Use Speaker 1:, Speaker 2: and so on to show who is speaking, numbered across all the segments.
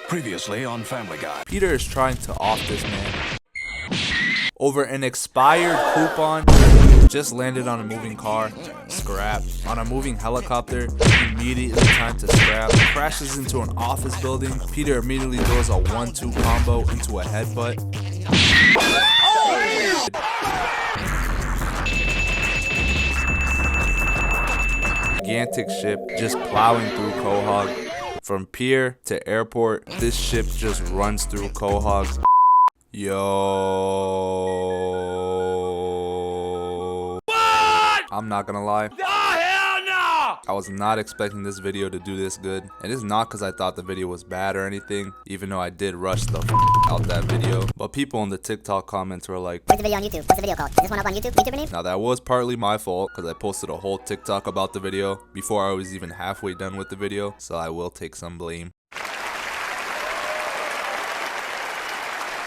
Speaker 1: Previously on Family Guy.
Speaker 2: Peter is trying to off this man over an expired coupon. Just landed on a moving car, scrap. On a moving helicopter, immediately time to scrap. Crashes into an office building. Peter immediately throws a 1-2 combo into a headbutt. Gigantic ship just plowing through Quahog. From pier to airport, this ship just runs through Quahog. Yo. What? I'm not gonna lie. Oh, hell no! I was not expecting this video to do this good. And it's not because I thought the video was bad or anything, even though I did rush the out that video. But people in the TikTok comments were like,
Speaker 3: what's the video on YouTube? What's the video called? Is this one up on YouTube? YouTuber name?
Speaker 2: Now that was partly my fault because I posted a whole TikTok about the video before I was even halfway done with the video. So I will take some blame.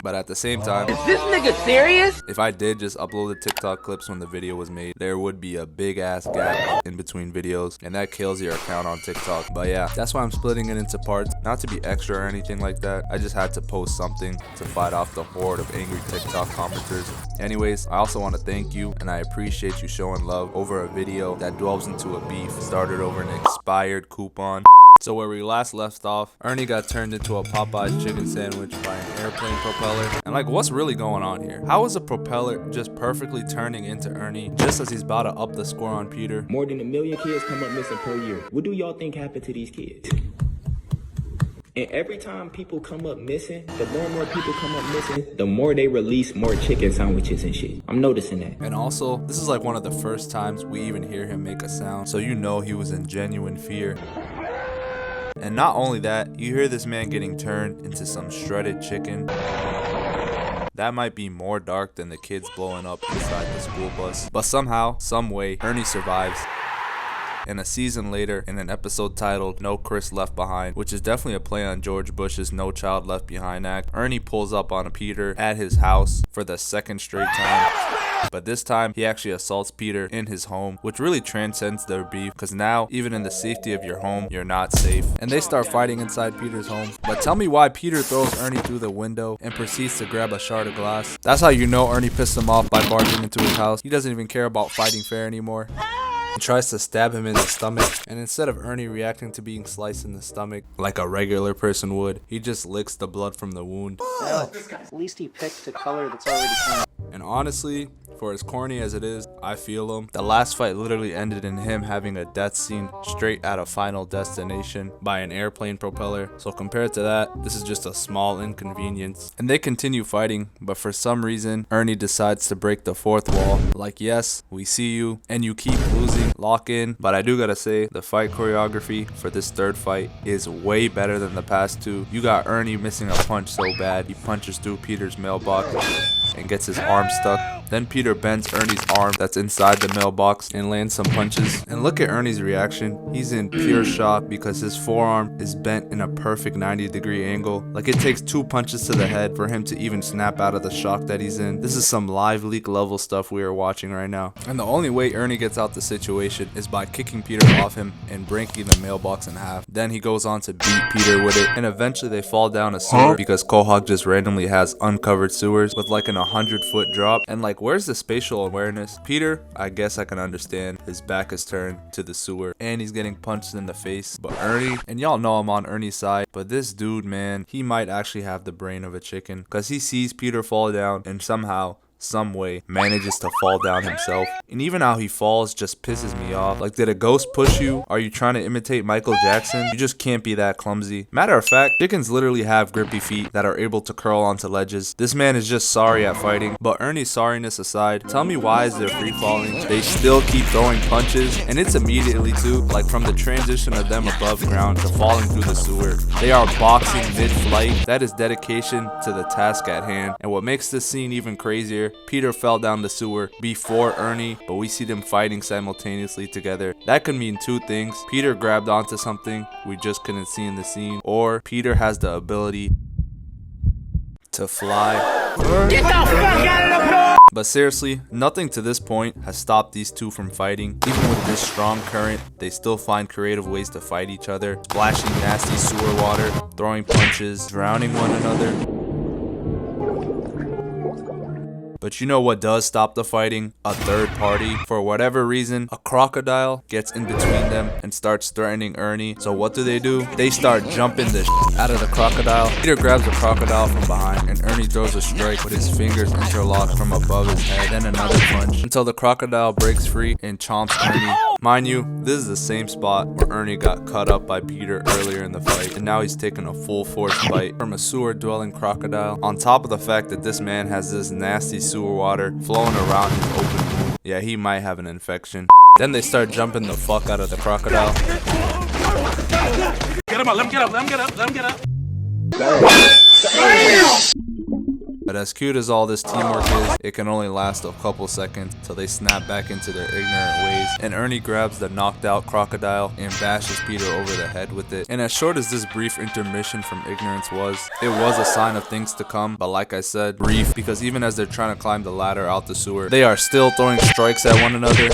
Speaker 2: But at the same time,
Speaker 4: is this nigga serious?
Speaker 2: If I did just upload the TikTok clips when the video was made, there would be a big ass gap in between videos, and that kills your account on TikTok. But yeah, that's why I'm splitting it into parts, not to be extra or anything like that. I just had to post something to fight off the horde of angry TikTok commenters. Anyways, I also want to thank you, and I appreciate you showing love over a video that delves into a beef started over an expired coupon. So where we last left off, Ernie got turned into a Popeye's chicken sandwich by an airplane propeller. And like, what's really going on here? How is a propeller just perfectly turning into Ernie just as he's about to up the score on Peter?
Speaker 5: More than 1 million kids come up missing per year. What do y'all think happened to these kids? And every time people come up missing, the more and more people come up missing, the more they release more chicken sandwiches and shit. I'm noticing that.
Speaker 2: And also, this is like one of the first times we even hear him make a sound. So you know he was in genuine fear. And not only that, you hear this man getting turned into some shredded chicken. That might be more dark than the kids blowing up inside the school bus. But somehow, some way, Ernie survives. And a season later, in an episode titled No Chris Left Behind, which is definitely a play on George Bush's No Child Left Behind act, Ernie pulls up on a Peter at his house for the second straight time. But this time, he actually assaults Peter in his home, which really transcends their beef, because now, even in the safety of your home, you're not safe. And they start fighting inside Peter's home. But tell me why Peter throws Ernie through the window and proceeds to grab a shard of glass. That's how you know Ernie pissed him off by barging into his house. He doesn't even care about fighting fair anymore. And tries to stab him in the stomach, and instead of Ernie reacting to being sliced in the stomach like a regular person would, he just licks the blood from the wound.
Speaker 6: At least he picked a color that's already clean.
Speaker 2: And honestly, for as corny as it is, I feel him. The last fight literally ended in him having a death scene straight out of Final Destination by an airplane propeller. So compared to that, this is just a small inconvenience. And they continue fighting, but for some reason, Ernie decides to break the fourth wall. Like, yes, we see you, and you keep losing, lock in. But I do gotta say, the fight choreography for this third fight is way better than the past two. You got Ernie missing a punch so bad, he punches through Peter's mailbox and gets his arm stuck. Then Peter bends Ernie's arm that's inside the mailbox and lands some punches. And look at Ernie's reaction. He's in pure shock because his forearm is bent in a perfect 90-degree angle. Like, it takes 2 punches to the head for him to even snap out of the shock that he's in. This is some live leak level stuff we are watching right now. And the only way Ernie gets out the situation is by kicking Peter off him and breaking the mailbox in half. Then he goes on to beat Peter with it, and eventually they fall down a sewer because Quahog just randomly has uncovered sewers with like an 100-foot drop. And like, where's the spatial awareness? Peter, I guess I can understand. His back is turned to the sewer and he's getting punched in the face. But Ernie, and y'all know I'm on Ernie's side, but this dude, man, he might actually have the brain of a chicken, because he sees Peter fall down and somehow, some way, manages to fall down himself. And even how he falls just pisses me off. Like, did a ghost push you? Are you trying to imitate Michael Jackson? You just can't be that clumsy. Matter of fact, chickens literally have grippy feet that are able to curl onto ledges. This man is just sorry at fighting. But Ernie's sorriness aside, tell me why is there free falling? They still keep throwing punches, and it's immediately too, like from the transition of them above ground to falling through the sewer. They are boxing mid-flight. That is dedication to the task at hand. And what makes this scene even crazier, Peter fell down the sewer before Ernie, but we see them fighting simultaneously together. That could mean 2 things. Peter grabbed onto something we just couldn't see in the scene, or Peter has the ability to fly.
Speaker 4: Get the fuck out of the
Speaker 2: But seriously, nothing to this point has stopped these two from fighting. Even with this strong current, they still find creative ways to fight each other, splashing nasty sewer water, throwing punches, drowning one another. But you know what does stop the fighting? A third party. For whatever reason, a crocodile gets in between them and starts threatening Ernie. So what do? They start jumping the out of the crocodile. Peter grabs the crocodile from behind and Ernie throws a strike with his fingers interlocked from above his head. Then another punch until the crocodile breaks free and chomps Ernie. Mind you, this is the same spot where Ernie got cut up by Peter earlier in the fight, and now he's taking a full force bite from a sewer dwelling crocodile. On top of the fact that this man has this nasty sewer water flowing around his open wound. Yeah, he might have an infection. Then they start jumping the fuck out of the crocodile.
Speaker 1: Get him up, let him get up, let him get up, let him get up.
Speaker 2: But as cute as all this teamwork is, it can only last a couple seconds till they snap back into their ignorant ways, and Ernie grabs the knocked out crocodile and bashes Peter over the head with it. And as short as this brief intermission from ignorance was, it was a sign of things to come, but like I said, brief, because even as they're trying to climb the ladder out the sewer, they are still throwing strikes at one another.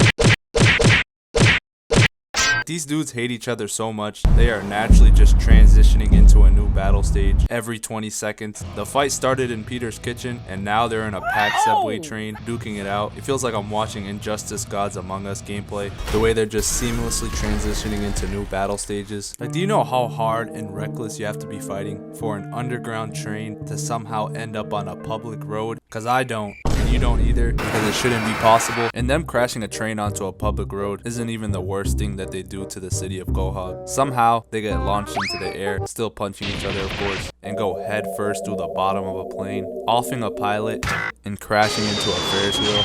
Speaker 2: These dudes hate each other so much, they are naturally just transitioning into a new battle stage every 20 seconds. The fight started in Peter's kitchen, and now they're in a packed subway train, duking it out. It feels like I'm watching Injustice Gods Among Us gameplay, the way they're just seamlessly transitioning into new battle stages. Like, do you know how hard and reckless you have to be fighting for an underground train to somehow end up on a public road? Cause I don't. And you don't either, because it shouldn't be possible. And them crashing a train onto a public road isn't even the worst thing that they do to the city of Quahog. Somehow they get launched into the air, still punching each other of course, and go head first through the bottom of a plane, offing a pilot and crashing into a Ferris wheel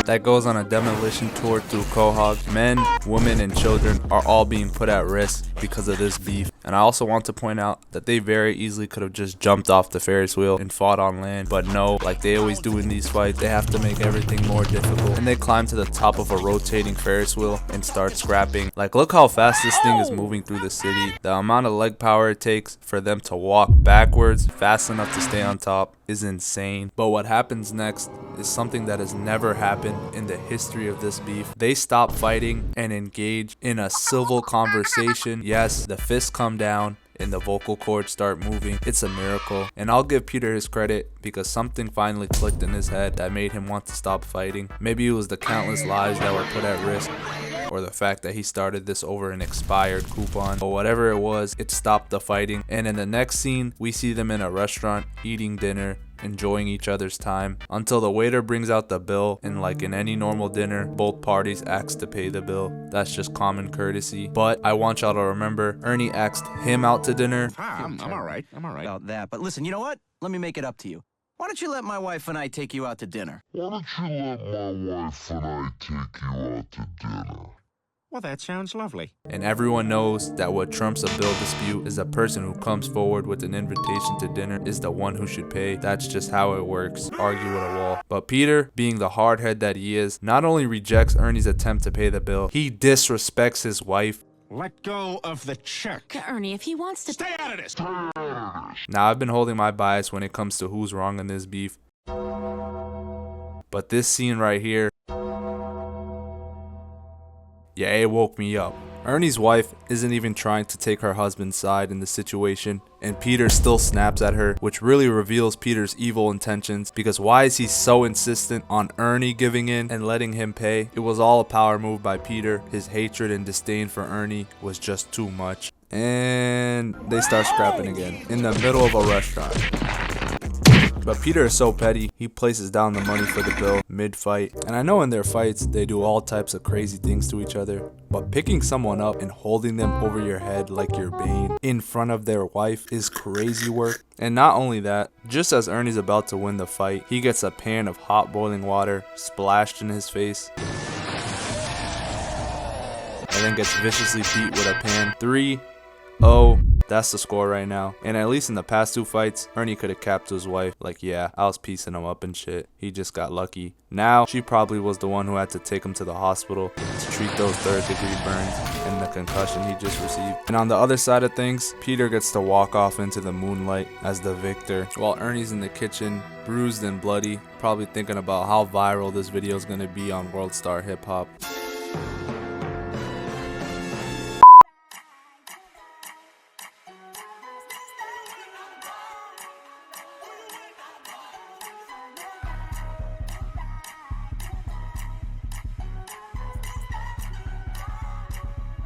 Speaker 2: that goes on a demolition tour through Quahog. Men, women, and children are all being put at risk because of this beef. And I also want to point out that they very easily could have just jumped off the Ferris wheel and fought on land, but no, like they always do in these fights, they have to make everything more difficult, and they climb to the top of a rotating Ferris wheel and start scrapping. Like, look how fast this thing is moving through the city. The amount of leg power it takes for them to walk backwards fast enough to stay on top is insane. But what happens next is something that has never happened in the history of this beef. They stop fighting and engage in a civil conversation. Yes, the fists come down and the vocal cords start moving. It's a miracle. And I'll give Peter his credit because something finally clicked in his head that made him want to stop fighting. Maybe it was the countless lives that were put at risk, or the fact that he started this over an expired coupon, but whatever it was, it stopped the fighting. And in the next scene, we see them in a restaurant eating dinner, enjoying each other's time, until the waiter brings out the bill, and like in any normal dinner, both parties ask to pay the bill. That's just common courtesy. But I want y'all to remember, Ernie asked him out to dinner.
Speaker 1: I'm all right.
Speaker 4: About that, but listen, you know what? Let me make it up to you. Why don't you let my wife and I take you out to dinner?
Speaker 7: Why don't you let my wife and I take you out to dinner?
Speaker 1: Well, that sounds lovely.
Speaker 2: And everyone knows that what trumps a bill dispute is the person who comes forward with an invitation to dinner is the one who should pay. That's just how it works. Argue with a wall. But Peter, being the hardhead that he is, not only rejects Ernie's attempt to pay the bill, he disrespects his wife.
Speaker 1: Let go of the check.
Speaker 8: Ernie, if he wants to...
Speaker 1: Stay out of this.
Speaker 2: Now, I've been holding my bias when it comes to who's wrong in this beef, but this scene right here, yeah, it woke me up. Ernie's wife isn't even trying to take her husband's side in the situation, and Peter still snaps at her, which really reveals Peter's evil intentions, because why is he so insistent on Ernie giving in and letting him pay? It was all a power move by Peter. His hatred and disdain for Ernie was just too much. And they start scrapping again in the middle of a restaurant. But Peter is so petty, he places down the money for the bill mid-fight. And I know in their fights, they do all types of crazy things to each other, but picking someone up and holding them over your head like your bane in front of their wife is crazy work. And not only that, just as Ernie's about to win the fight, he gets a pan of hot boiling water splashed in his face, and then gets viciously beat with a pan. 3-0. That's the score right now. And at least in the past two fights, Ernie could have capped to his wife. Like, yeah, I was piecing him up and shit. He just got lucky. Now, she probably was the one who had to take him to the hospital to treat those third-degree burns. And the that concussion he just received. And on the other side of things, Peter gets to walk off into the moonlight as the victor, while Ernie's in the kitchen, bruised and bloody, probably thinking about how viral this video is going to be on World Star Hip Hop.